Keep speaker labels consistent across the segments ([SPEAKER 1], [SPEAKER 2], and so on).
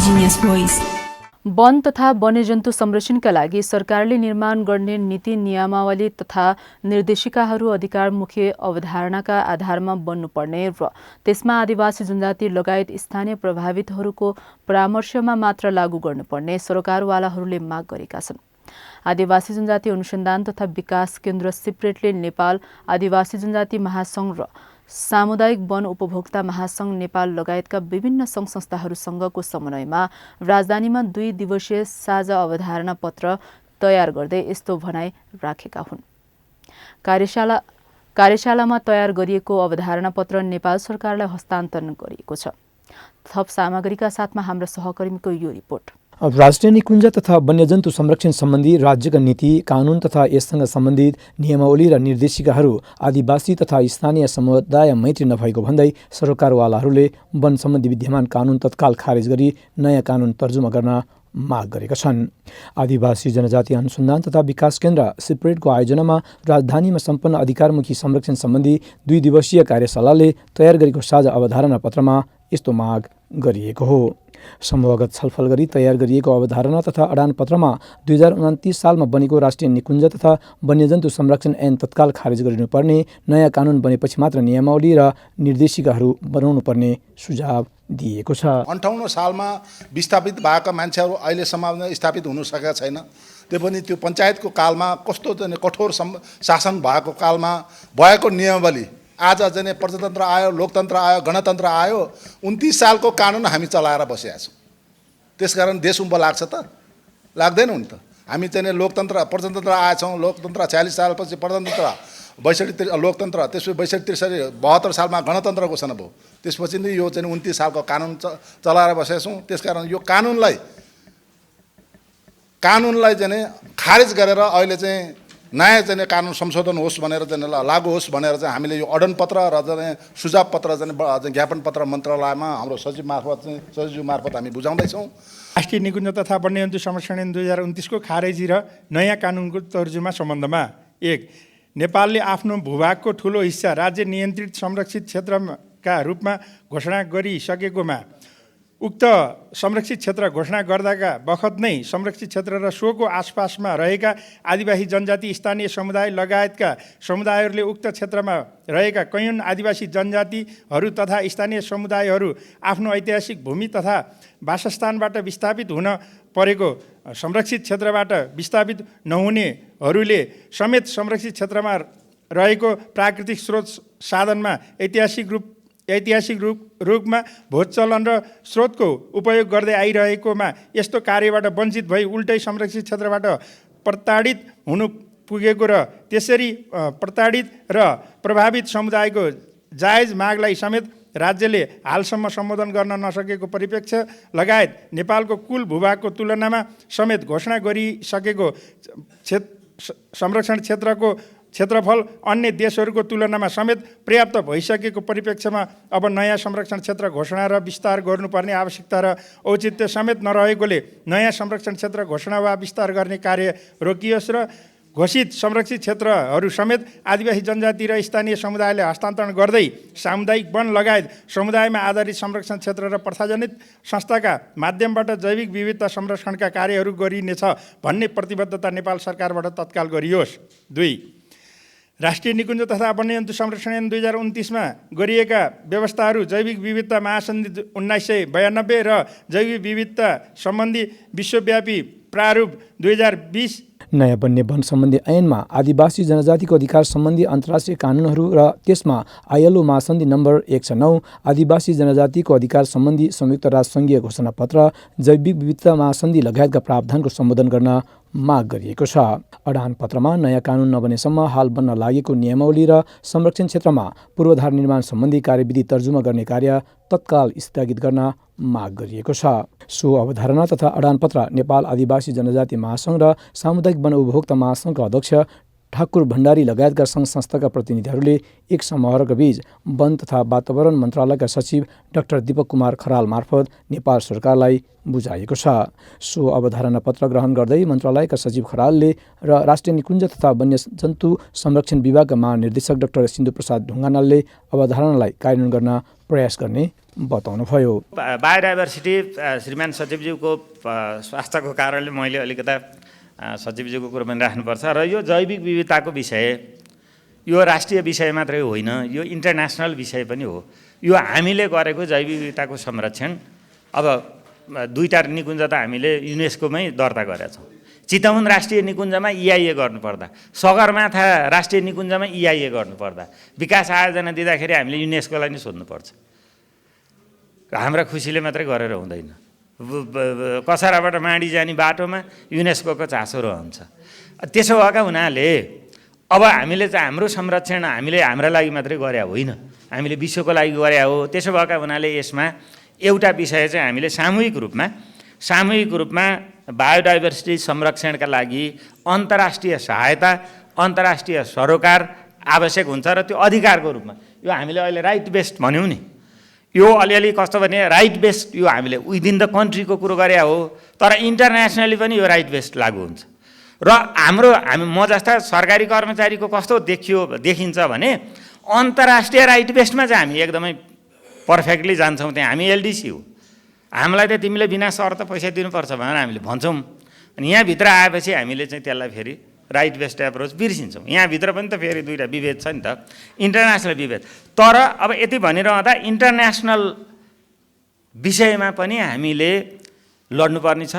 [SPEAKER 1] Indigenous Voice.
[SPEAKER 2] वन तथा वन्यजन्तु संरक्षणका लागि सरकारले निर्माण गर्ने नीति नियमावली तथा निर्देशिकाहरू अधिकारमुखी अवधारणाका आधारमा बन्नुपर्ने र त्यसमा आदिवासी जनजाति लगायत स्थानीय प्रभावितहरूको परामर्शमा मात्र लागू गर्नुपर्ने सरकारवालाहरूले माग गरेका छन्। आदिवासी जनजाति अनुसन्धान तथा विकास केन्द्र सिप्रेटले नेपाल आदिवासी जनजाति महासंघ र सामुदायिक वन उपभोक्ता महासंघ नेपाल लगायतका विभिन्न संघ संस्थाहरूसँगको समन्वयमा राजधानीमा 2 दिवसीय साझा अवधारणा पत्र तयार गर्दै यस्तो भनाई राखेका हुन्। कार्यशालामा तयार गरिएको अवधारणा पत्र नेपाल सरकारलाई हस्तान्तरण गरिएको छ। थप सामग्रीका साथमा हाम्रो सहकर्मीको यो रिपोर्ट।
[SPEAKER 3] राष्ट्रिय निकुञ्ज तथा वन्यजन्तु संरक्षण सम्बन्धी राज्यका नीति कानून तथा यससँग सम्बन्धित नियमावली र निर्देशिकाहरू आदिवासी तथा स्थानीय समुदाय मैत्री नभएको भन्दै सरकारवालाहरूले वन सम्बन्धी विद्यमान कानून तत्काल खारेज गरी नयाँ कानून तर्जुमा गर्न माग गरेका छन्। आदिवासी जनजाति अनुसन्धान तथा विकास केन्द्र सिप्रेटको आयोजनामा राजधानीमा सम्पन्न अधिकारमुखी संरक्षण सम्बन्धी 2 दिवसीय कार्यशालाले तयार गरेको साझा अवधारणा पत्रमा यस्तो माग गरिएको हो। समूहगत छलफल गरी तयार गरिएको अवधारणा तथा अडानपत्रमा 2029 सालमा बनेको राष्ट्रिय निकुञ्ज तथा वन्यजन्तु संरक्षण ऐन तत्काल खारेज गरिनुपर्ने, नयाँ कानून बनेपछि मात्र नियमावली र निर्देशिकाहरू बनाउनुपर्ने सुझाव दिएको छ।
[SPEAKER 4] 58 सालमा विस्थापित भएका मान्छेहरू अहिलेसम्म स्थापित हुन सकेका छैन। त्यो पनि त्यो पञ्चायतको कालमा कस्तो कठोर शासन भएको कालमा भएको नियमावली आज चाहिँ प्रजातन्त्र आयो, लोकतन्त्र आयो, गणतन्त्र आयो, 29 सालको कानुन हामी चलाएर बसेका छौँ। त्यसकारण देश उम्बो लाग्छ त? लाग्दैन नि त। हामी चाहिँ लोकतन्त्र प्रजातन्त्र आएछौँ, लोकतन्त्र 46 सालपछि प्रजातन्त्र, 62 लोकतन्त्र, त्यसपछि 62, 63, 72 सालमा गणतन्त्र घोषणा भयो। त्यसपछि नै यो चाहिँ 29 सालको कानुन चलाएर बसेका छौँ। त्यसकारण यो कानुनलाई चाहिँ खारेज गरेर अहिले चाहिँ नयाँ चाहिँ कानुन संशोधन होस् भनेर चाहिँ लागू होस् भनेर चाहिँ हामीले यो अडनपत्र र चाहिँ सुझाव पत्र चाहिँ ज्ञापन पत्र मन्त्रालयमा हाम्रो सचिव मार्फत हामी बुझाउँदैछौँ।
[SPEAKER 5] राष्ट्रिय निकुञ्ज तथा वन्यजन्तु संरक्षण ऐन 2029 को खारेजी र नयाँ कानुनको तर्जुमा सम्बन्धमा 1. नेपालले आफ्नो भूभागको ठूलो हिस्सा राज्य नियन्त्रित संरक्षित क्षेत्रका रूपमा घोषणा गरिसकेकोमा उक्त संरक्षित क्षेत्र घोषणा गर्दाका बखत नै संरक्षित क्षेत्र र सोको आसपासमा रहेका आदिवासी जनजाति स्थानीय समुदाय लगायतका समुदायहरूले उक्त क्षेत्रमा रहेका कैयौँ आदिवासी जनजातिहरू तथा स्थानीय समुदायहरू आफ्नो ऐतिहासिक भूमि तथा वासस्थानबाट विस्थापित हुन परेको संरक्षित क्षेत्रबाट विस्थापित नहुनेहरूले समेत संरक्षित क्षेत्रमा रहेको प्राकृतिक स्रोत साधनमा ऐतिहासिक रूपमा भोज चलन र स्रोतको उपयोग गर्दै आइरहेकोमा यस्तो कार्यबाट वञ्चित भई उल्टै संरक्षित क्षेत्रबाट प्रताडित हुनु पुगेको र त्यसरी प्रताडित र प्रभावित समुदायको जायज मागलाई समेत राज्यले हालसम्म सम्बोधन गर्न नसकेको परिप्रेक्ष्य लगायत नेपालको कुल भूभागको तुलनामा समेत घोषणा गरिसकेको संरक्षण क्षेत्रको क्षेत्रफल अन्य देशहरूको तुलनामा समेत पर्याप्त भइसकेको परिप्रेक्ष्यमा अब नयाँ संरक्षण क्षेत्र घोषणा र विस्तार गर्नुपर्ने आवश्यकता र औचित्य समेत नरहेकोले नयाँ संरक्षण क्षेत्र घोषणा वा विस्तार गर्ने कार्य रोकियोस् र घोषित संरक्षित क्षेत्रहरू समेत आदिवासी जनजाति र स्थानीय समुदायले हस्तान्तरण गर्दै सामुदायिक वन लगायत समुदायमा आधारित संरक्षण क्षेत्र र प्रथाजनित संस्थाका माध्यमबाट जैविक विविधता संरक्षणका कार्यहरू गरिनेछ भन्ने प्रतिबद्धता नेपाल सरकारबाट तत्काल गरियोस्। 2. राष्ट्रिय निकुञ्ज तथा वन्यजन्तु संरक्षण ऐन 2029 मा गरिएका व्यवस्थाहरू जैविक विविधता महासन्धि 1992 र जैविक विविधता सम्बन्धी विश्वव्यापी प्रारूप 2020
[SPEAKER 3] नयाँ बन्ने वन सम्बन्धी ऐनमा आदिवासी जनजातिको अधिकार सम्बन्धी अन्तर्राष्ट्रिय कानुनहरू र त्यसमा ILO महासन्धि नम्बर 109 आदिवासी जनजातिको अधिकार सम्बन्धी संयुक्त राष्ट्रसङ्घीय घोषणापत्र जैविक विविधता महासन्धि लगायतका प्रावधानको सम्बोधन गर्न माग गरिएको छ। अडानपत्रमा नयाँ कानुन नबनेसम्म हाल बन्न लागेको नियमावली र संरक्षण क्षेत्रमा पूर्वाधार निर्माण सम्बन्धी कार्यविधि तर्जुमा गर्ने कार्य तत्काल स्थगित गर्न माग गरिएको छ। सो अवधारणा तथा अडानपत्र नेपाल आदिवासी जनजाति महासंघ र सामुदायिक वन उपभोक्ता महासंघका अध्यक्ष ठाकुर भण्डारी लगायतका सङ्घ संस्थाका प्रतिनिधिहरूले एक समारोहका बीच वन तथा वातावरण मन्त्रालयका सचिव डाक्टर दीपक कुमार खराल मार्फत नेपाल सरकारलाई बुझाएको छ। सो अवधारणा पत्र ग्रहण गर्दै मन्त्रालयका सचिव खरालले र राष्ट्रिय निकुञ्ज तथा वन्यजन्तु संरक्षण विभागका महानिर्देशक डाक्टर सिन्धु प्रसाद ढुङ्गानालले अवधारणालाई कार्यान्वयन गर्न प्रयास गर्ने बताउनुभयो।
[SPEAKER 1] बायोडाइभर्सिटी श्रीमान सचिवज्यूको स्वास्थ्यको कारणले मैले अलिकता सचिवज्यूको कुरो पनि राख्नुपर्छ र यो जैविक विविधताको विषय यो राष्ट्रिय विषय मात्रै होइन, यो इन्टरनेसनल विषय पनि हो। यो हामीले गरेको जैविक विविधताको संरक्षण अब 2टा निकुञ्ज त हामीले युनेस्कोमै दर्ता गरेका छौँ। चितवन राष्ट्रिय निकुञ्जमा EIA गर्नुपर्दा, सगरमाथा राष्ट्रिय निकुञ्जमा EIA गर्नुपर्दा विकास आयोजना दिँदाखेरि हामीले युनेस्कोलाई नै सोध्नुपर्छ। हाम्रा खुसीले मात्रै गरेर हुँदैन। कसाराबाट माडी जाने बाटोमा युनेस्कोको चासो रहन्छ। त्यसो भएका हुनाले अब हामीले चाहिँ हाम्रो संरक्षण हामीले हाम्रा लागि मात्रै गरे होइन, हामीले विश्वको लागि गरे हो। त्यसो भएका हुनाले यसमा एउटा विषय चाहिँ हामीले सामूहिक रूपमा बायोडाइभर्सिटी संरक्षणका लागि अन्तर्राष्ट्रिय सहायता, अन्तर्राष्ट्रिय सरोकार आवश्यक हुन्छ र त्यो अधिकारको रूपमा यो हामीले अहिले राइट बेस्ड भन्यौँ नि, यो अलिअलि कस्तो भने राइट बेस्ड यो हामीले विदिन द कन्ट्रीको कुरो गरे हो, तर इन्टरनेसनली पनि यो राइट बेस्ड लागू हुन्छ। र म जस्ता सरकारी कर्मचारीको कस्तो देखिन्छ भने अन्तर्राष्ट्रिय राइट बेस्डमा चाहिँ हामी एकदमै पर्फेक्टली जान्छौँ। त्यहाँ हामी LDC हो, हामीलाई त तिमीले बिना शर्त पैसा दिनुपर्छ भनेर हामीले भन्छौँ। अनि यहाँभित्र आएपछि हामीले चाहिँ त्यसलाई फेरि राइट बेस्ड एप्रोच बिर्सिन्छौँ। यहाँभित्र पनि त फेरि 2टा विभेद छ नि त, इन्टरनेसनल विभेद। तर अब यति भनिरहँदा इन्टरनेसनल विषयमा पनि हामीले लड्नुपर्ने छ,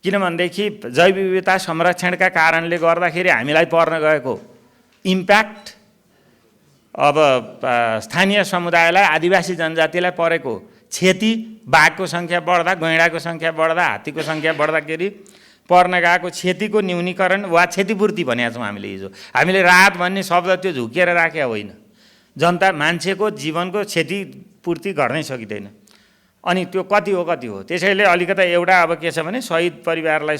[SPEAKER 1] किनभनेदेखि जैव विविधता संरक्षणका कारणले गर्दाखेरि हामीलाई पर्न गएको इम्प्याक्ट, अब स्थानीय समुदायलाई, आदिवासी जनजातिलाई परेको क्षति, बाघको सङ्ख्या बढ्दा, गैँडाको सङ्ख्या बढ्दा, हात्तीको सङ्ख्या बढ्दाखेरि पर्न गएको क्षतिको न्यूनीकरण वा क्षतिपूर्ति भनेका छौँ हामीले हिजो। हामीले राहत भन्ने शब्द त्यो झुकेर राखेका होइन, जनता मान्छेको जीवनको क्षतिपूर्ति गर्नै सकिँदैन। अनि त्यो कति हो। त्यसैले अलिकता एउटा अब के छ भने शहीद परिवारलाई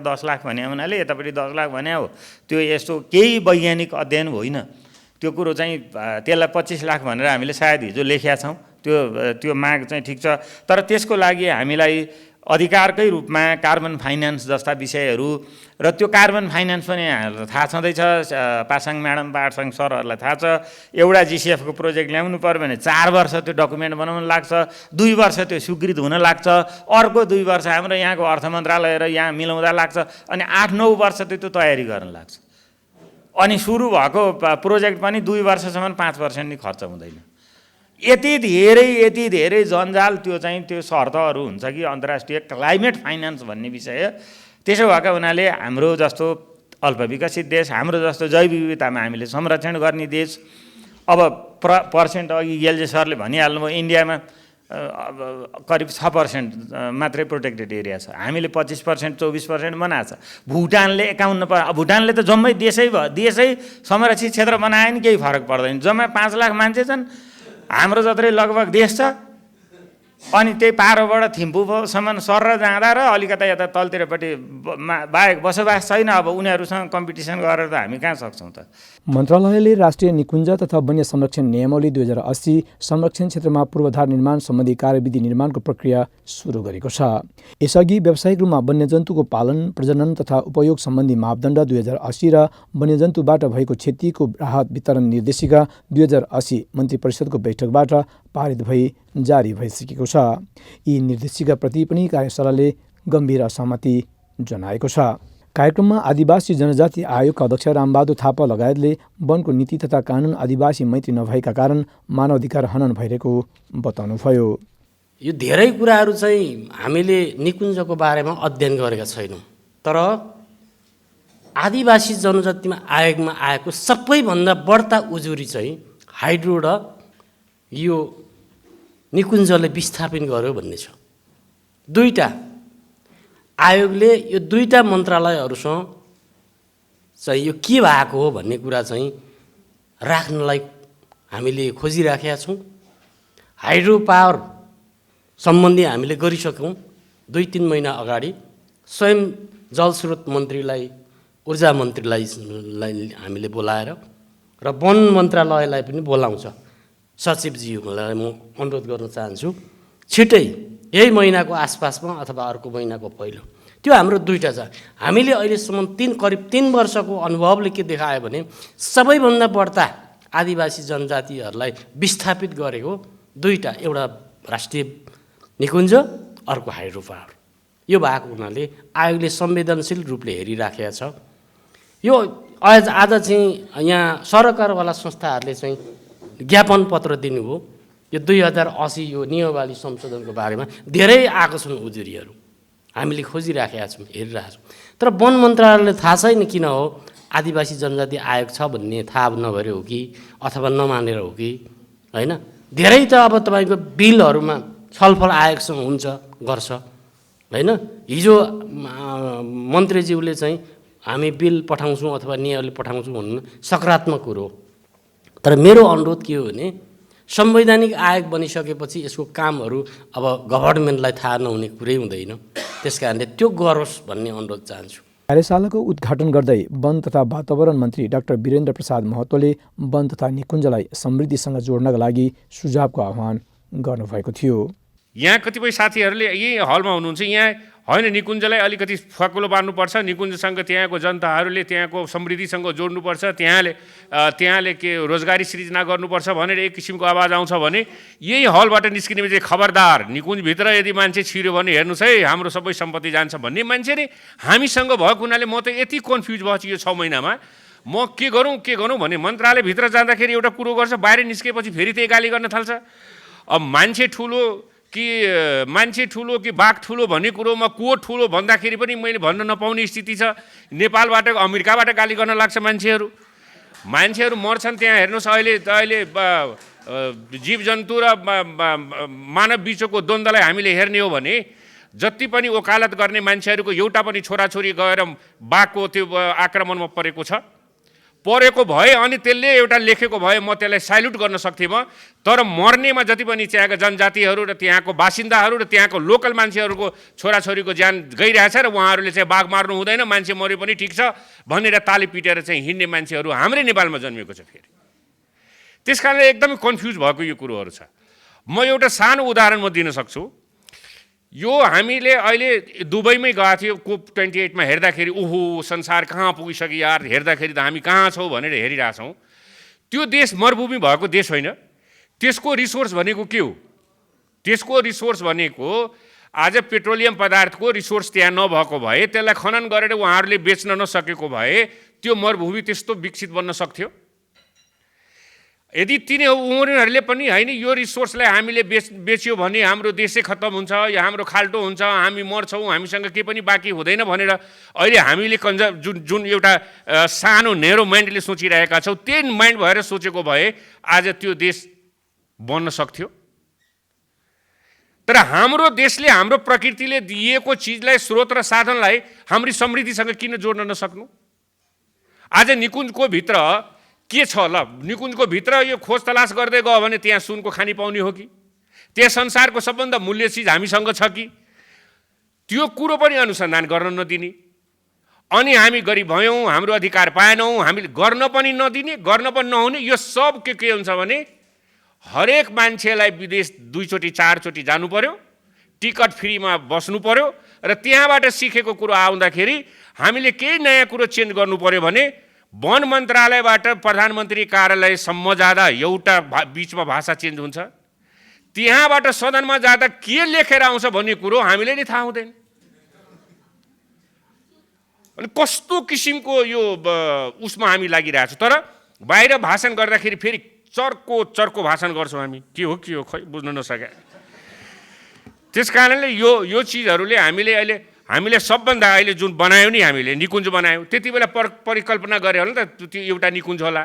[SPEAKER 1] 10 लाख भने हुनाले यतापट्टि 10 लाख भने हो, त्यो यस्तो केही वैज्ञानिक अध्ययन होइन। त्यो कुरो चाहिँ त्यसलाई 25 लाख भनेर हामीले सायद हिजो लेखेका छौँ। त्यो माग चाहिँ ठिक छ, तर त्यसको लागि हामीलाई अधिकारकै रूपमा कार्बन फाइनेन्स जस्ता विषयहरू र त्यो कार्बन फाइनेन्स पनि थाहा छँदैछ, पासाङ म्याडम, पासाङ सरहरूलाई थाहा छ। एउटा GCF को प्रोजेक्ट ल्याउनु पर्यो भने 4 वर्ष त्यो डकुमेन्ट बनाउन लाग्छ, 2 वर्ष त्यो स्वीकृत हुन लाग्छ, अर्को 2 वर्ष हाम्रो यहाँको अर्थ मन्त्रालय र यहाँ मिलाउँदा लाग्छ, अनि 8-9 वर्ष त्यो तयारी गर्न लाग्छ। अनि सुरु भएको प्रोजेक्ट पनि 2 वर्षसम्म 5% नि खर्च हुँदैन। यति धेरै जन्जाल त्यो शर्तहरू हुन्छ कि अन्तर्राष्ट्रिय क्लाइमेट फाइनेन्स भन्ने विषय। त्यसो भएका हुनाले हाम्रो जस्तो अल्पविकसित देश, हाम्रो जस्तो जैव विविधतामा हामीले संरक्षण गर्ने देश, अब पर्सेन्ट अघि गेल्जे सरले भनिहाल्नुभयो, इन्डियामा करिब 6% मात्रै प्रोटेक्टेड एरिया छ, हामीले 25% 24% बनाएको छ। भुटानले 51%, भुटानले त जम्मै देशै संरक्षित क्षेत्र बनाए नि केही फरक पर्दैन। जम्मै 5 लाख मान्छे छन्, हाम्रो जत्रै लगभग देश छ। अनि त्यही पारोबाट थिम्पूसम्म सर जाँदा र अलिकता यता तलतिरपट्टि बाहेक बसोबास छैन। अब उनीहरूसँग कम्पिटिसन गरेर त हामी कहाँ सक्छौँ त।
[SPEAKER 3] मन्त्रालयले राष्ट्रिय निकुञ्ज तथा वन्य संरक्षण नियमावली 2080 संरक्षण क्षेत्रमा पूर्वाधार निर्माण सम्बन्धी कार्यविधि निर्माणको प्रक्रिया सुरु गरेको छ। यसअघि व्यावसायिक रूपमा वन्यजन्तुको पालन, प्रजनन तथा उपयोग सम्बन्धी मापदण्ड 2080 र वन्यजन्तुबाट भएको क्षतिको राहत वितरण निर्देशिका 2080 मन्त्री परिषदको बैठकबाट पारित भई जारी भइसकेको छ। यी निर्देशिकाप्रति पनि कार्यशालाले गम्भीर असहमति जनाएको छ। कार्यक्रममा आदिवासी जनजाति आयोगका अध्यक्ष रामबहादुर थापा लगायतले वनको नीति तथा कानुन आदिवासी मैत्री नभएका कारण मानवाधिकार हनन भइरहेको बताउनुभयो।
[SPEAKER 6] यो धेरै कुराहरू चाहिँ हामीले निकुञ्जको बारेमा अध्ययन गरेका छैनौँ, तर आदिवासी जनजातिमा आयोगमा आएको सबैभन्दा बढ्ता उजुरी चाहिँ हाइड्रो र यो निकुञ्जले विस्थापन गर्यो भन्ने छ। 2टा आयोगले यो 2टा मन्त्रालयहरूसँग चाहिँ यो के भएको हो भन्ने कुरा चाहिँ राख्नलाई हामीले खोजिराखेका छौँ। हाइड्रो पावर सम्बन्धी हामीले गरिसक्यौँ। 2-3 महिना अगाडि स्वयं जलस्रोत मन्त्रीलाई, ऊर्जा मन्त्रीलाई हामीले बोलाएर र वन मन्त्रालयलाई पनि बोलाउँछ। सचिवज्यूलाई म अनुरोध गर्न चाहन्छु, छिटै यही महिनाको आसपासमा अथवा अर्को महिनाको पहिलो त्यो हाम्रो 2टा छ। हामीले अहिलेसम्म करिब 3 वर्षको अनुभवले के देखायो भने सबैभन्दा बढ्ता आदिवासी जनजातिहरूलाई विस्थापित गरेको दुईटा, एउटा राष्ट्रिय निकुञ्ज, अर्को हाइड्रो पावर। यो भएको हुनाले आयोगले संवेदनशील रूपले हेरिराखेको छ। यो आज चाहिँ यहाँ सरकारवाला संस्थाहरूले चाहिँ ज्ञापन पत्र दिनुभयो। यो 2080 यो नियमावली संशोधनको बारेमा धेरै आएको छन् उजुरीहरू, हामीले खोजिराखेका छौँ, हेरिरहेका छौँ। तर वन मन्त्रालयले थाहा छैन किन हो आदिवासी जनजाति आयोग छ भन्ने थाहा नभएर हो कि अथवा नमानेर हो कि होइन। धेरै त अब तपाईँको बिलहरूमा छलफल आयोगसँग हुन्छ, गर्छ होइन। हिजो मन्त्रीज्यूले चाहिँ हामी बिल पठाउँछौँ अथवा नियमले पठाउँछौँ भन्नु सकारात्मक कुरो हो। तर मेरो अनुरोध के हो भने संवैधानिक आयोग बनिसकेपछि यसको कामहरू अब गभर्नमेन्टलाई थाहा नहुने कुरै हुँदैन। त्यस कारणले त्यो गरोस् भन्ने अनुरोध चाहन्छु।
[SPEAKER 3] कार्यशालाको उद्घाटन गर्दै वन तथा वातावरण मन्त्री डाक्टर वीरेन्द्र प्रसाद महतोले वन तथा निकुञ्जलाई समृद्धिसँग जोड्नका लागि सुझावको आह्वान गर्नुभएको थियो।
[SPEAKER 7] यहाँ कतिपय साथीहरूले यही हलमा हुनुहुन्छ, यहाँ होइन निकुञ्जलाई अलिकति फकुलो पार्नुपर्छ, निकुञ्जसँग त्यहाँको जनताहरूले त्यहाँको समृद्धिसँग जोड्नुपर्छ, त्यहाँले के रोजगारी सृजना गर्नुपर्छ भनेर एक किसिमको आवाज आउँछ भने यही हलबाट निस्किने चाहिँ खबरदार निकुञ्जभित्र यदि मान्छे छिर्यो भने हेर्नुहोस् है हाम्रो सबै सम्पत्ति जान्छ भन्ने मान्छे नै हामीसँग भएको हुनाले म त यति कन्फ्युज भएको छु यो 6 महिनामा। म के गरौँ भने मन्त्रालयभित्र जाँदाखेरि एउटा कुरो गर्छ, बाहिर निस्केपछि फेरि त्यही गाली गर्न थाल्छ। अब मान्छे ठुलो कि बाघ ठुलो भन्ने कुरोमा को ठुलो भन्दाखेरि पनि मैले भन्न नपाउने स्थिति छ। नेपालबाट अमेरिकाबाट गाली गर्न लाग्छ मान्छेहरू मर्छन् त्यहाँ हेर्नुहोस्। अहिले जीवजन्तु र मानव बिचको द्वन्द्वलाई हामीले हेर्ने हो भने जति पनि वकालत गर्ने मान्छेहरूको एउटा पनि छोराछोरी गएर बाघको त्यो आक्रमणमा परेको भए अनि त्यसले एउटा लेखेको भए म त्यसलाई साल्युट गर्न सक्थेँ म। तर मर्नेमा जति पनि त्यहाँका जनजातिहरू र त्यहाँको बासिन्दाहरू र त्यहाँको लोकल मान्छेहरूको छोराछोरीको ज्यान गइरहेछ र उहाँहरूले चाहिँ बाघ मार्नु हुँदैन, मान्छे मरे पनि ठिक छ भनेर ताली पिटेर चाहिँ हिँड्ने मान्छेहरू हाम्रै नेपालमा जन्मिएको छ। फेरि त्यस कारणले एकदमै कन्फ्युज भएको यो कुरोहरू छ। म एउटा सानो उदाहरण म दिन सक्छु। यो हामीले अहिले दुबईमै गएको थियो COP28 मा हेर्दाखेरि ओहो संसार कहाँ पुगिसक्यो यार, हेर्दाखेरि त हामी कहाँ छौँ भनेर हेरिरहेछौँ। त्यो देश मरुभूमि भएको देश होइन। त्यसको रिसोर्स भनेको के हो? त्यसको रिसोर्स भनेको आज पेट्रोलियम पदार्थको रिसोर्स त्यहाँ नभएको भए, त्यसलाई खनन गरेर उहाँहरूले बेच्न नसकेको भए त्यो मरुभूमि त्यस्तो विकसित बन्न सक्थ्यो? यदि उनीहरूले पनि होइन यो रिसोर्सलाई हामीले बेच्यो भने हाम्रो देशै खत्तम हुन्छ या हाम्रो खाल्टो हुन्छ, हामी मर्छौँ, हामीसँग केही पनि बाँकी हुँदैन भनेर अहिले हामीले जुन एउटा सानो नेरो माइन्डले सोचिरहेका छौँ, त्यही माइन्ड भएर सोचेको भए आज त्यो देश बन्न सक्थ्यो। तर हाम्रो देशले हाम्रो प्रकृतिले दिएको चिजलाई, स्रोत र साधनलाई हाम्रो समृद्धिसँग किन जोड्न नसक्नु? आज निकुञ्जको भित्र के छ ल? निकुञ्जको भित्र यो खोज तलास गर्दै गयो भने त्यहाँ सुनको खानी पाउने हो कि? त्यहाँ संसारको सबभन्दा मूल्य चिज हामीसँग छ कि? त्यो कुरो पनि अनुसन्धान गर्न नदिने अनि हामी गरिब भयौँ, हाम्रो अधिकार पाएनौँ, हामीले गर्न पनि नदिने, गर्न पनि नहुने। यो सब के हुन्छ भने हरेक मान्छेलाई विदेश 2 चोटि 4 चोटि जानु पर्यो, टिकट फ्रीमा बस्नु पर्यो र त्यहाँबाट सिकेको कुरो आउँदाखेरि हामीले केही नयाँ कुरो चेन्ज गर्नु पर्यो भने वन मन्त्रालयबाट प्रधानमन्त्री कार्यालयसम्म जाँदा एउटा बिचमा भाषा चेन्ज हुन्छ, त्यहाँबाट सदनमा जाँदा के लेखेर आउँछ भन्ने कुरो हामीले नै थाहा हुँदैन। अनि कस्तो किसिमको यो उसमा हामी लागिरहेछौँ। तर बाहिर भाषण गर्दाखेरि फेरि चर्को भाषण गर्छौँ हामी, के हो खै बुझ्न नसके। त्यस कारणले यो चिजहरूले हामीले सबभन्दा अहिले जुन बनायो नि, हामीले निकुञ्ज बनायौँ, त्यति बेला परिकल्पना गरे होला नि त त्यो एउटा निकुञ्ज होला,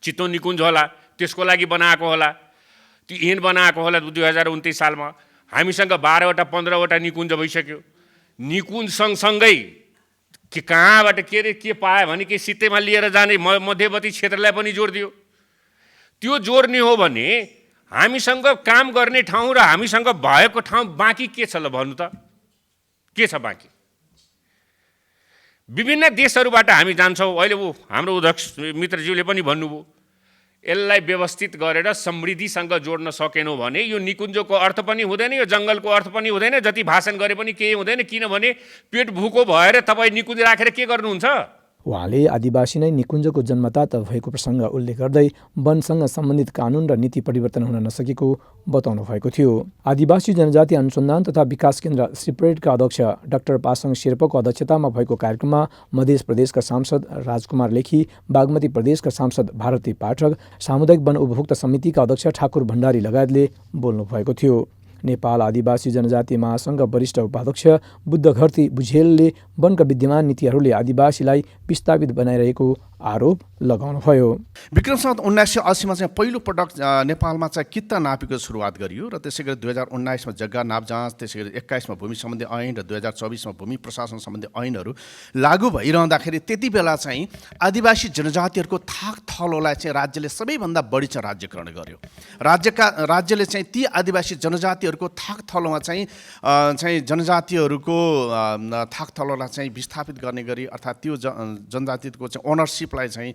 [SPEAKER 7] चितवन निकुञ्ज होला, त्यसको लागि बनाएको होला, त्यो ऐन बनाएको होला 2029 सालमा। हामीसँग 12वटा 15वटा निकुञ्ज भइसक्यो। निकुञ्ज सँगसँगै के कहाँबाट के पायो भने के सित्तैमा लिएर जाने मध्यवर्ती क्षेत्रलाई पनि जोडिदियो। त्यो जोड्ने हो भने हामीसँग काम गर्ने ठाउँ र हामीसँग भएको ठाउँ बाँकी के छ ल भन्नु त? के छ बाँकी? विभिन्न देशहरूबाट हामी जान्छौँ। अहिले हाम्रो अध्यक्ष मित्रज्यूले पनि भन्नुभयो, यसलाई व्यवस्थित गरेर समृद्धिसँग जोड्न सकेनौँ भने यो निकुञ्जको अर्थ पनि हुँदैन, यो जङ्गलको अर्थ पनि हुँदैन, जति भाषण गरे पनि केही हुँदैन। किनभने पेट भुको भएर तपाईँ निकुञ्ज राखेर के गर्नुहुन्छ?
[SPEAKER 3] उहाँले आदिवासी नै निकुञ्जको जन्मदाता भएको प्रसङ्ग उल्लेख गर्दै वनसँग सम्बन्धित कानुन र नीति परिवर्तन हुन नसकेको बताउनु भएको थियो। आदिवासी जनजाति अनुसन्धान तथा विकास केन्द्र सिप्रेडका अध्यक्ष डाक्टर पासाङ शेर्पाको अध्यक्षतामा भएको कार्यक्रममा मध्य प्रदेशका सांसद राजकुमार लेखी, बागमती प्रदेशका सांसद भारती पाठक, सामुदायिक वन उपभोक्ता समितिका अध्यक्ष ठाकुर भण्डारी लगायतले बोल्नु भएको थियो। नेपाल आदिवासी जनजाति महासङ्घ वरिष्ठ उपाध्यक्ष बुद्धघरती बुझेलले वनका विद्यमान नीतिहरूले आदिवासीलाई विस्थापित बनाइरहेको आरोप लगाउनुभयो।
[SPEAKER 8] विक्रम सम्वत 1980मा चाहिँ पहिलो पटक नेपालमा चाहिँ कित्ता नापीको सुरुवात गरियो र त्यसै गरी 2019मा जग्गा नाप जाँच, त्यसै गरी 21मा भूमि सम्बन्धी ऐन र 2024मा भूमि प्रशासन सम्बन्धी ऐनहरू लागू भइरहँदाखेरि त्यति बेला चाहिँ आदिवासी जनजातिहरूको थाक थलोलाई चाहिँ राज्यले सबैभन्दा बढी चाहिँ राज्यकरण गर्यो। राज्यले चाहिँ ती आदिवासी जनजातिहरूको थाक थलोमा चाहिँ जनजातिहरूको थाक थलोलाई चाहिँ विस्थापित गर्ने गरी अर्थात् त्यो जनजातिको चाहिँ ओनरसिपलाई चाहिँ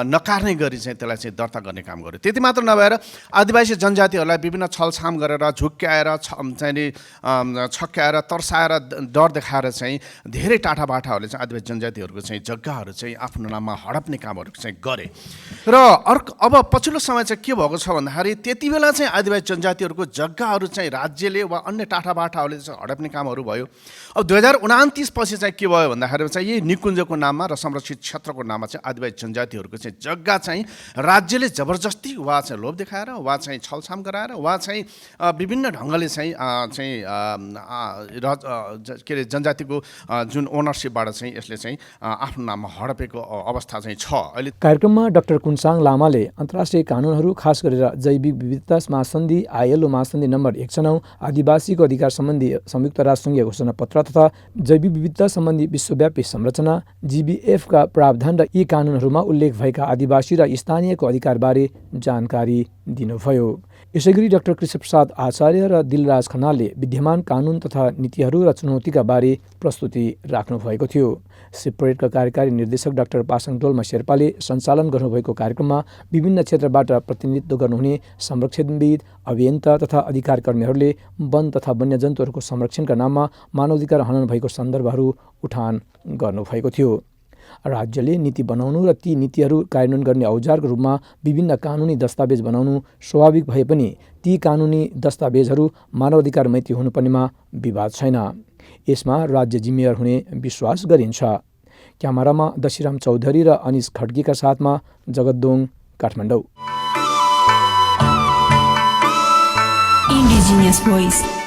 [SPEAKER 8] नकार्ने गरी चाहिँ त्यसलाई चाहिँ दर्ता गर्ने काम गर्यो। त्यति मात्र नभएर आदिवासी जनजातिहरूलाई विभिन्न छलछाम गरेर झुक्क्याएर छक्क्याएर तर्साएर डर देखाएर चाहिँ धेरै टाठाबाठाहरूले चाहिँ आदिवासी जनजातिहरूको चाहिँ जग्गाहरू चाहिँ आफ्नो नाममा हडप्ने कामहरू चाहिँ गरे। र अब पछिल्लो समय चाहिँ के भएको छ भन्दाखेरि त्यति बेला चाहिँ आदिवासी जनजातिहरूको जग्गाहरू चाहिँ राज्यले वा अन्य टाठाबाठाहरूले चाहिँ हडप्ने कामहरू भयो। अब 2029 पछि चाहिँ के भयो भन्दाखेरि चाहिँ यही निकुञ्जको नाममा र संरक्षित क्षेत्रको नाममा चाहिँ आदिवासी जनजातिहरूको चाहिँ जग्गा चाहिँ राज्यले जबरजस्ती वा चाहिँ लोभ देखाएर वा चाहिँ छलछाम गराएर वा चाहिँ विभिन्न ढङ्गले चाहिँ के अरे जनजातिको जुन ओनरसिपबाट चाहिँ यसले चाहिँ आफ्नो नाममा हडपेको अवस्था चाहिँ छ। अहिले
[SPEAKER 3] कार्यक्रममा डाक्टर कुन्साङ लामाले अन्तर्राष्ट्रिय कानुनहरू खास गरेर जैविक विविधता महासन्धि ILO महासन्धि नम्बर 109 आदिवासीको अधिकार सम्बन्धी संयुक्त राष्ट्रसङ्घीय घोषणा पत्र तथा जैविक विविधता सम्बन्धी विश्वव्यापी संरचना GBF का प्रावधान र यी कानुनहरूमा उल्लेख भएका आदिवासी र स्थानीयको अधिकारबारे जानकारी दिनुभयो। यसैगरी डाक्टर कृष्णप्रसाद आचार्य र दिलराज खनालले विद्यमान कानुन तथा नीतिहरू र चुनौतीका बारे प्रस्तुति राख्नु भएको थियो। सिप्रेडका कार्यकारी निर्देशक डाक्टर पासाङ डोल्मा शेर्पाले सञ्चालन गर्नुभएको कार्यक्रममा विभिन्न क्षेत्रबाट प्रतिनिधित्व गर्नुहुने संरक्षणविद, अभियन्ता तथा अधिकार कर्मीहरूले वन तथा वन्यजन्तुहरूको संरक्षणका नाममा मानवाधिकार हनन भएको सन्दर्भहरू उठान गर्नुभएको थियो। राज्यले नीति बनाउनु र ती नीतिहरू कार्यान्वयन गर्ने औजारको रूपमा विभिन्न कानुनी दस्तावेज बनाउनु स्वाभाविक भए पनि ती कानुनी दस्तावेजहरू मानवाधिकार मैत्री हुनुपर्नेमा विवाद छैन। यसमा राज्य जिम्मेवार हुने विश्वास गरिन्छ। क्यामेरामा दशिराम चौधरी र अनिस खड्गीका साथमा जगतदोङ, काठमाडौँ।
[SPEAKER 9] Indigenous Voice।